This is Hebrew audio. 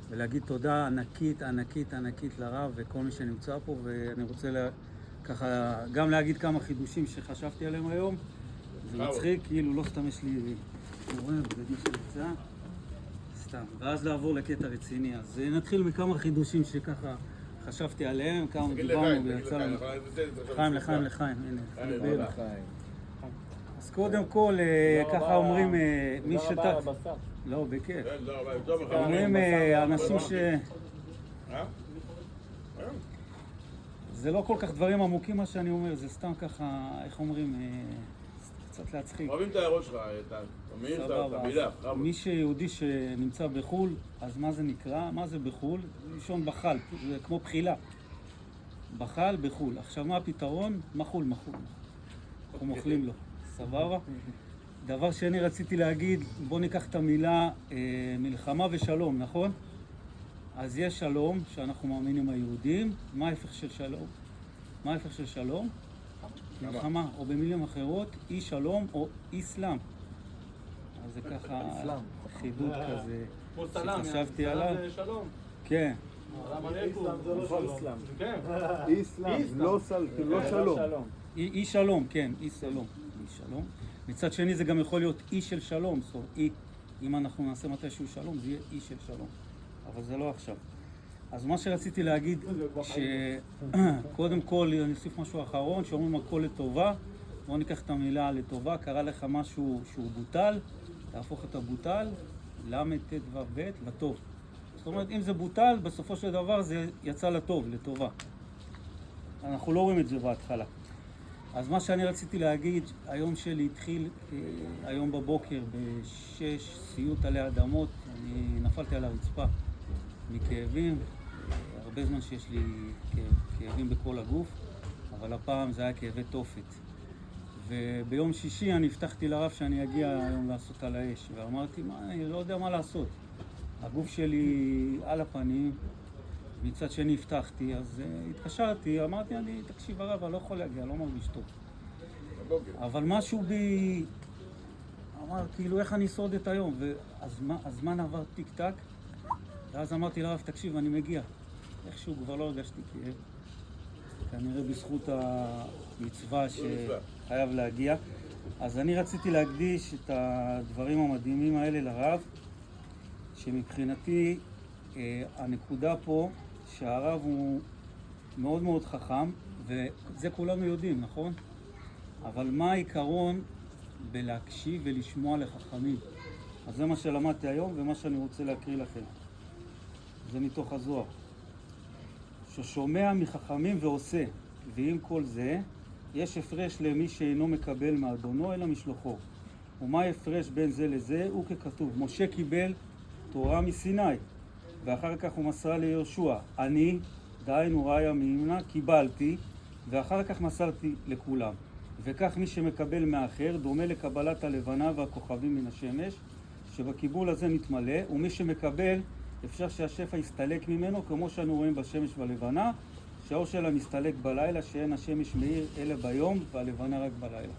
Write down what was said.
ולהגיד תודה ענקית, ענקית, ענקית לרב וכל מי שנמצא פה, ואני רוצה ככה גם להגיד כמה חידושים שחשבתי עליהם היום. זה מצחיק, כאילו לא סתם יש לי מורה בגדים שנמצא, סתם. ואז לעבור לקטע רציני. אז נתחיל מכמה חידושים שככה חשבתי עליהם, כמה דיברנו ויצא לנו. לחיים, לחיים, לחיים, הנה. אז קודם כל, ככה אומרים, מי שתק... לא, בכיף. אומרים אנשים ש... זה לא כל כך דברים עמוקים מה שאני אומר, זה סתם ככה, איך אומרים, קצת להצחיק. אוהבים את ההערות שלך, אתה מעיר את המילה. מי שיהודי שנמצא בחול, אז מה זה נקרא? מה זה בחול? לישון בחל, זה כמו בחילה. בחל, בחול. עכשיו מה הפתרון? מחול, מחול. אנחנו מוכלים לו. סבבה? דבר שני רציתי להגיד, בוא ניקח את המילה מלחמה ושלום, נכון? אז יש שלום, שאנחנו מאמינים היהודים. מה ההפך של שלום? מה ההפך של שלום? מלחמה, או במילים אחרות, אי שלום או איסלאם. אז זה ככה חידוד כזה שחשבתי עליו. כן. איסלאם, לא שלום. אי שלום, כן, אי שלום. מצד שני זה גם יכול להיות אי של שלום, זאת אומרת, אם אנחנו נעשה מתישהו שלום, זה יהיה אי של שלום. אבל זה לא עכשיו. אז מה שרציתי להגיד, שקודם כל אני אוסיף משהו אחרון, שאומרים הכל לטובה. בואו ניקח את המילה לטובה, קרה לך משהו שהוא בוטל, תהפוך את הבוטל, למד תת ובית, לטוב. זאת אומרת, אם זה בוטל, בסופו של דבר זה יצא לטוב, לטובה. אנחנו לא רואים את זה בהתחלה. אז מה שאני רציתי להגיד, היום שלי התחיל, היום בבוקר, ב-6, סיוט עלי אדמות, אני נפלתי על הרצפה מכאבים, הרבה זמן שיש לי כאבים בכל הגוף, אבל הפעם זה היה כאבי תופת. וביום שישי אני הבטחתי לרב שאני אגיע היום לעשות על האש, ואמרתי, אני לא יודע מה לעשות. הגוף שלי על הפנים, מצד שני הבטחתי, אז התקשרתי, אמרתי, תקשיב הרב, אני לא יכול להגיע, לא מרגיש טוב. אבל משהו בי אמר, כאילו, איך אני אשרוד את היום? והזמן עבר טיק טק, ואז אמרתי לרב, תקשיב, אני מגיע. איכשהו כבר לא הרגשתי כאב. כנראה בזכות המצווה שחייב להגיע. אז אני רציתי להקדיש את הדברים המדהימים האלה לרב, שמבחינתי הנקודה פה שהרב הוא מאוד מאוד חכם, וזה כולנו יודעים, נכון? אבל מה העיקרון בלהקשיב ולשמוע לחכמים? אז זה מה שלמדתי היום ומה שאני רוצה להקריא לכם. זה מתוך הזוהר. ששומע מחכמים ועושה, ועם כל זה, יש הפרש למי שאינו מקבל מאדונו אלא משלוחו. ומה הפרש בין זה לזה? הוא ככתוב, משה קיבל תורה מסיני, ואחר כך הוא מסרה ליהושע. אני, דהיינו ראיה מימנה, קיבלתי, ואחר כך מסרתי לכולם. וכך מי שמקבל מאחר דומה לקבלת הלבנה והכוכבים מן השמש, שבקיבול הזה נתמלא, ומי שמקבל אפשר שהשפע יסתלק ממנו, כמו שאנו רואים בשמש והלבנה, שהאור שלה מסתלק בלילה, שאין השמש מאיר אלא ביום והלבנה רק בלילה.